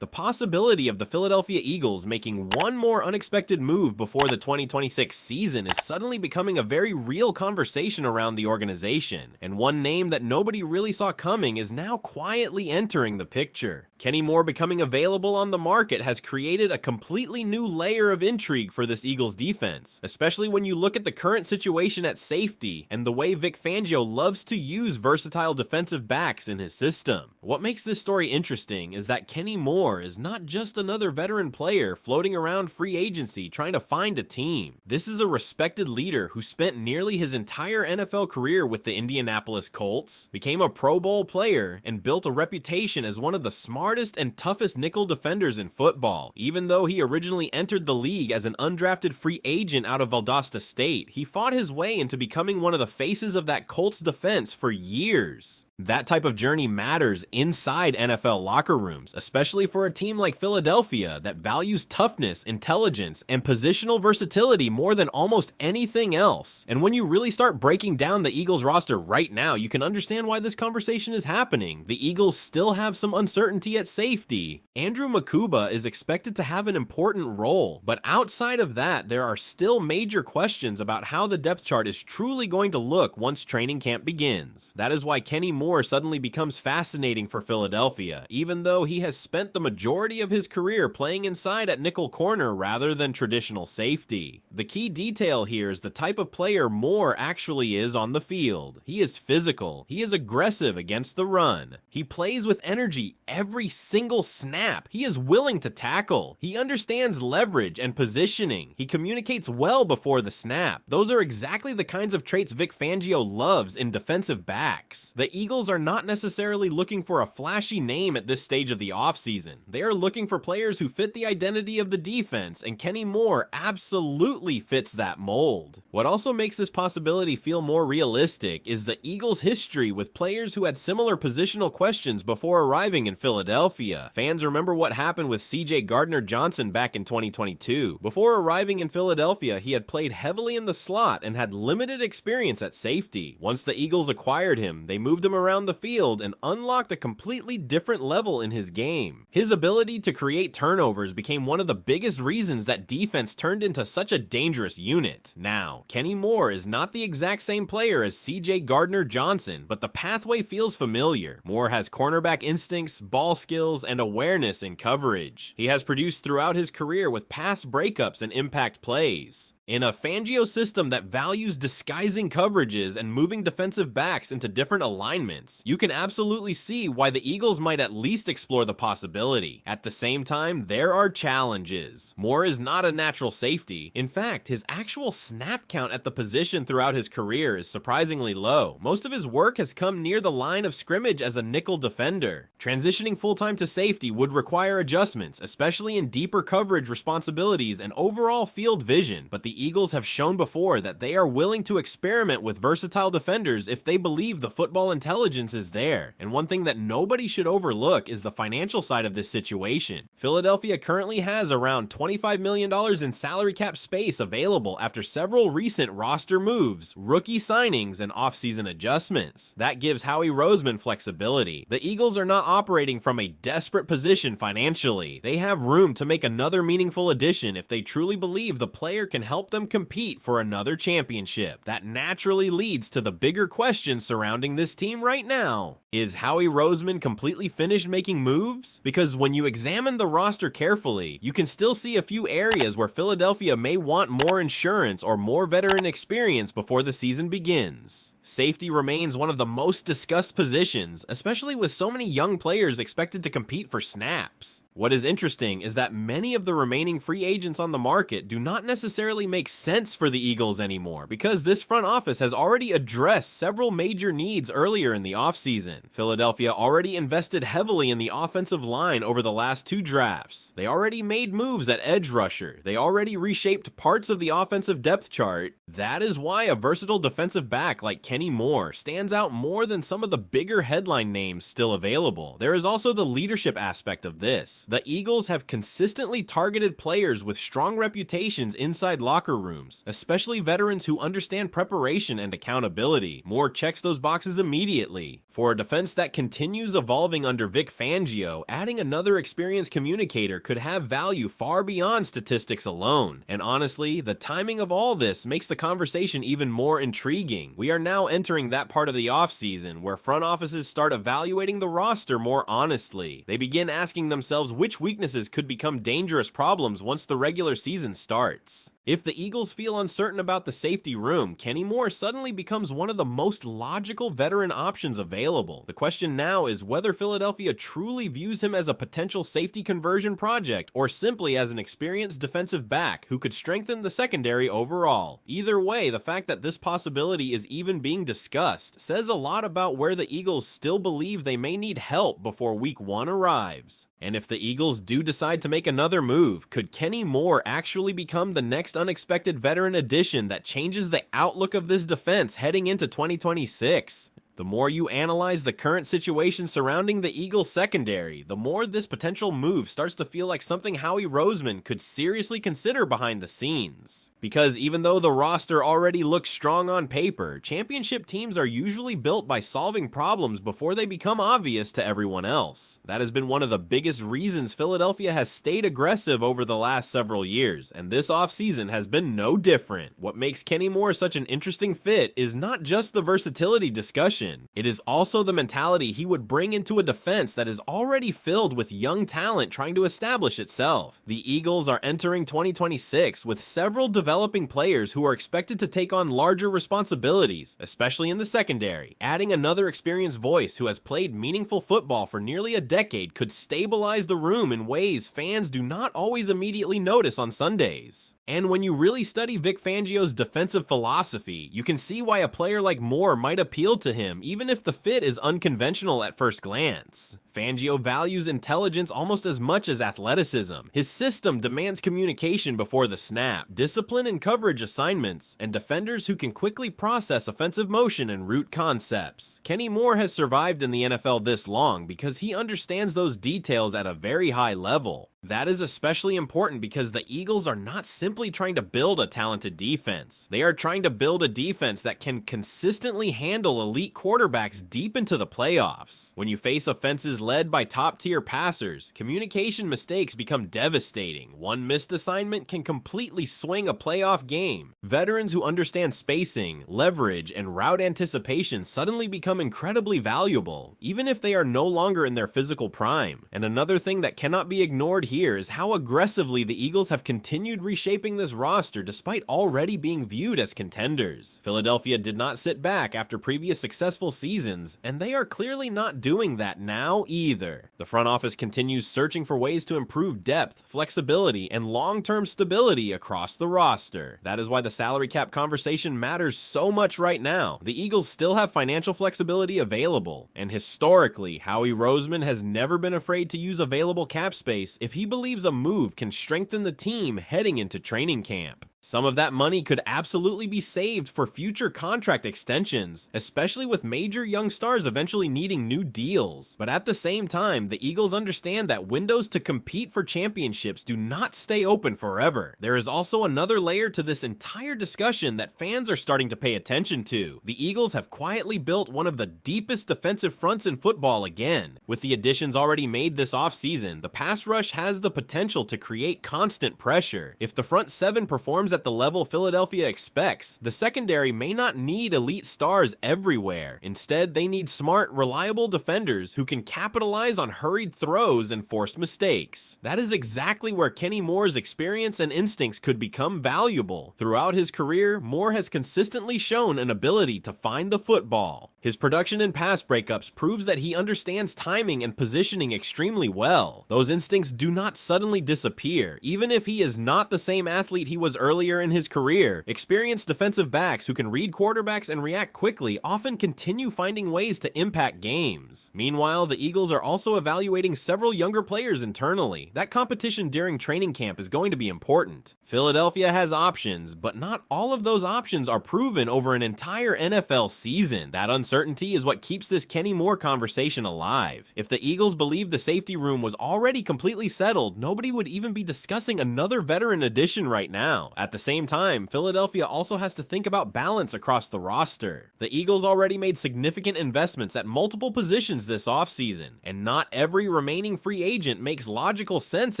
The possibility of the Philadelphia Eagles making one more unexpected move before the 2026 season is suddenly becoming a very real conversation around the organization, and one name that nobody really saw coming is now quietly entering the picture. Kenny Moore becoming available on the market has created a completely new layer of intrigue for this Eagles defense, especially when you look at the current situation at safety and the way Vic Fangio loves to use versatile defensive backs in his system. What makes this story interesting is that Kenny Moore is not just another veteran player floating around free agency trying to find a team. This is a respected leader who spent nearly his entire NFL career with the Indianapolis Colts, became a Pro Bowl player, and built a reputation as one of the smartest and toughest nickel defenders in football. Even though he originally entered the league as an undrafted free agent out of Valdosta State, he fought his way into becoming one of the faces of that Colts defense for years. That type of journey matters inside NFL locker rooms, especially for a team like Philadelphia that values toughness, intelligence, and positional versatility more than almost anything else. And when you really start breaking down the Eagles roster right now, you can understand why this conversation is happening. The Eagles still have some uncertainty at safety. Andrew Makuba is expected to have an important role, but outside of that, there are still major questions about how the depth chart is truly going to look once training camp begins. That is why Kenny Moore suddenly becomes fascinating for Philadelphia, even though he has spent the majority of his career playing inside at nickel corner rather than traditional safety. The key detail here is the type of player Moore actually is on the field. He is physical, he is aggressive against the run, he plays with energy every single snap, he is willing to tackle, he understands leverage and positioning, he communicates well before the snap. Those are exactly the kinds of traits Vic Fangio loves in defensive backs. The Eagles are not necessarily looking for a flashy name at this stage of the offseason. They are looking for players who fit the identity of the defense, and Kenny Moore absolutely fits that mold. What also makes this possibility feel more realistic is the Eagles' history with players who had similar positional questions before arriving in Philadelphia. Fans remember what happened with CJ Gardner-Johnson back in 2022. Before arriving in Philadelphia, he had played heavily in the slot and had limited experience at safety. Once the Eagles acquired him, they moved him around the field and unlocked a completely different level in his game. His ability to create turnovers became one of the biggest reasons that defense turned into such a dangerous unit. Now, Kenny Moore is not the exact same player as CJ Gardner-Johnson, but the pathway feels familiar. Moore has cornerback instincts, ball skills, and awareness in coverage. He has produced throughout his career with pass breakups and impact plays. In a Fangio system that values disguising coverages and moving defensive backs into different alignments, you can absolutely see why the Eagles might at least explore the possibility. At the same time, there are challenges. Moore is not a natural safety. In fact, his actual snap count at the position throughout his career is surprisingly low. Most of his work has come near the line of scrimmage as a nickel defender. Transitioning full-time to safety would require adjustments, especially in deeper coverage responsibilities and overall field vision, but the Eagles have shown before that they are willing to experiment with versatile defenders if they believe the football intelligence is there. And one thing that nobody should overlook is the financial side of this situation. Philadelphia currently has around $25 million in salary cap space available after several recent roster moves, rookie signings, and offseason adjustments. That gives Howie Roseman flexibility. The Eagles are not operating from a desperate position financially. They have room to make another meaningful addition if they truly believe the player can help them compete for another championship. That naturally leads to the bigger question surrounding this team right now. Is Howie Roseman completely finished making moves? Because when you examine the roster carefully, you can still see a few areas where Philadelphia may want more insurance or more veteran experience before the season begins. Safety remains one of the most discussed positions, especially with so many young players expected to compete for snaps. What is interesting is that many of the remaining free agents on the market do not necessarily make sense for the Eagles anymore, because this front office has already addressed several major needs earlier in the offseason. Philadelphia already invested heavily in the offensive line over the last two drafts. They already made moves at edge rusher. They already reshaped parts of the offensive depth chart. That is why a versatile defensive back like Kenny Kenny Moore stands out more than some of the bigger headline names still available. There is also the leadership aspect of this. The Eagles have consistently targeted players with strong reputations inside locker rooms, especially veterans who understand preparation and accountability. Moore checks those boxes immediately. For a defense that continues evolving under Vic Fangio, adding another experienced communicator could have value far beyond statistics alone. And honestly, the timing of all this makes the conversation even more intriguing. We are now entering that part of the offseason where front offices start evaluating the roster more honestly. They begin asking themselves which weaknesses could become dangerous problems once the regular season starts. If the Eagles feel uncertain about the safety room, Kenny Moore suddenly becomes one of the most logical veteran options available. The question now is whether Philadelphia truly views him as a potential safety conversion project or simply as an experienced defensive back who could strengthen the secondary overall. Either way, the fact that this possibility is even being discussed says a lot about where the Eagles still believe they may need help before week 1 arrives. And if the Eagles do decide to make another move, could Kenny Moore actually become the next unexpected veteran addition that changes the outlook of this defense heading into 2026? The more you analyze the current situation surrounding the Eagles secondary, the more this potential move starts to feel like something Howie Roseman could seriously consider behind the scenes. Because even though the roster already looks strong on paper, championship teams are usually built by solving problems before they become obvious to everyone else. That has been one of the biggest reasons Philadelphia has stayed aggressive over the last several years, and this offseason has been no different. What makes Kenny Moore such an interesting fit is not just the versatility discussion, it is also the mentality he would bring into a defense that is already filled with young talent trying to establish itself. The Eagles are entering 2026 with several developing players who are expected to take on larger responsibilities, especially in the secondary. Adding another experienced voice who has played meaningful football for nearly a decade could stabilize the room in ways fans do not always immediately notice on Sundays. And when you really study Vic Fangio's defensive philosophy, you can see why a player like Moore might appeal to him, even if the fit is unconventional at first glance. Fangio values intelligence almost as much as athleticism. His system demands communication before the snap, discipline and coverage assignments, and defenders who can quickly process offensive motion and route concepts. Kenny Moore has survived in the NFL this long because he understands those details at a very high level. That is especially important because the Eagles are not simply trying to build a talented defense. They are trying to build a defense that can consistently handle elite quarterbacks deep into the playoffs. When you face offenses led by top-tier passers, communication mistakes become devastating. One missed assignment can completely swing a playoff game. Veterans who understand spacing, leverage, and route anticipation suddenly become incredibly valuable, even if they are no longer in their physical prime. And another thing that cannot be ignored here is how aggressively the Eagles have continued reshaping this roster despite already being viewed as contenders. Philadelphia did not sit back after previous successful seasons, and they are clearly not doing that now either. The front office continues searching for ways to improve depth, flexibility, and long-term stability across the roster. That is why the salary cap conversation matters so much right now. The Eagles still have financial flexibility available, and historically, Howie Roseman has never been afraid to use available cap space if he believes a move can strengthen the team heading into training camp. Some of that money could absolutely be saved for future contract extensions, especially with major young stars eventually needing new deals. But at the same time, the Eagles understand that windows to compete for championships do not stay open forever. There is also another layer to this entire discussion that fans are starting to pay attention to. The Eagles have quietly built one of the deepest defensive fronts in football again. With the additions already made this offseason, the pass rush has the potential to create constant pressure. If the front seven performs at the level Philadelphia expects, the secondary may not need elite stars everywhere. Instead, they need smart, reliable defenders who can capitalize on hurried throws and forced mistakes. That is exactly where Kenny Moore's experience and instincts could become valuable. Throughout his career, Moore has consistently shown an ability to find the football. His production in pass breakups proves that he understands timing and positioning extremely well. Those instincts do not suddenly disappear, even if he is not the same athlete he was earlier earlier in his career, experienced defensive backs who can read quarterbacks and react quickly often continue finding ways to impact games. Meanwhile, the Eagles are also evaluating several younger players internally. That competition during training camp is going to be important. Philadelphia has options, but not all of those options are proven over an entire NFL season. That uncertainty is what keeps this Kenny Moore conversation alive. If the Eagles believed the safety room was already completely settled, nobody would even be discussing another veteran addition right now. At the same time, Philadelphia also has to think about balance across the roster. The Eagles already made significant investments at multiple positions this offseason, and not every remaining free agent makes logical sense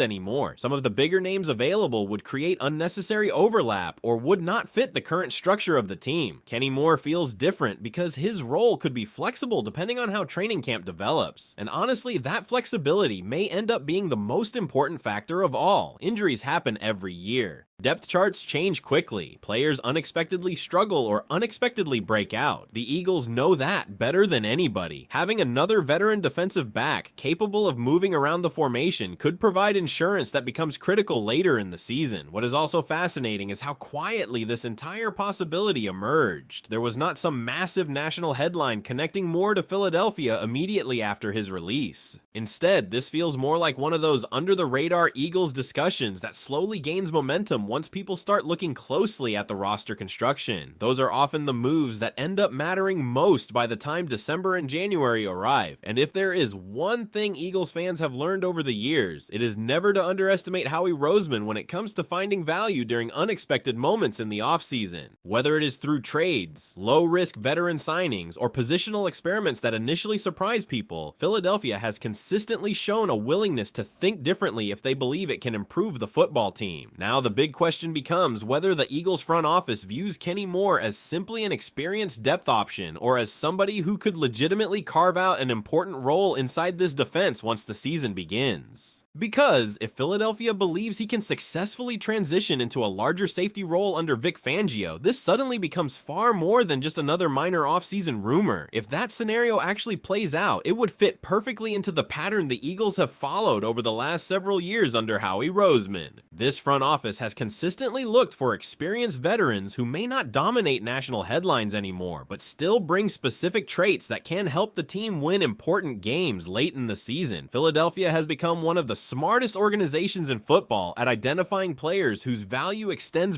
anymore. Some of the bigger names available would create unnecessary overlap or would not fit the current structure of the team. Kenny Moore feels different because his role could be flexible depending on how training camp develops. And honestly, that flexibility may end up being the most important factor of all. Injuries happen every year. Depth charts change quickly. Players unexpectedly struggle or unexpectedly break out. The Eagles know that better than anybody. Having another veteran defensive back capable of moving around the formation could provide insurance that becomes critical later in the season. What is also fascinating is how quietly this entire possibility emerged. There was not some massive national headline connecting Moore to Philadelphia immediately after his release. Instead, this feels more like one of those under-the-radar Eagles discussions that slowly gains momentum once people start looking closely at the roster construction. Those are often the moves that end up mattering most by the time December and January arrive. And if there is one thing Eagles fans have learned over the years, it is never to underestimate Howie Roseman when it comes to finding value during unexpected moments in the offseason. Whether it is through trades, low-risk veteran signings, or positional experiments that initially surprise people, Philadelphia has consistently shown a willingness to think differently if they believe it can improve the football team. Now the big question becomes whether the Eagles front office views Kenny Moore as simply an experienced depth option or as somebody who could legitimately carve out an important role inside this defense once the season begins. Because if Philadelphia believes he can successfully transition into a larger safety role under Vic Fangio, this suddenly becomes far more than just another minor offseason rumor. If that scenario actually plays out, it would fit perfectly into the pattern the Eagles have followed over the last several years under Howie Roseman. This front office has consistently looked for experienced veterans who may not dominate national headlines anymore, but still bring specific traits that can help the team win important games late in the season. Philadelphia has become one of the smartest organizations in football at identifying players whose value extends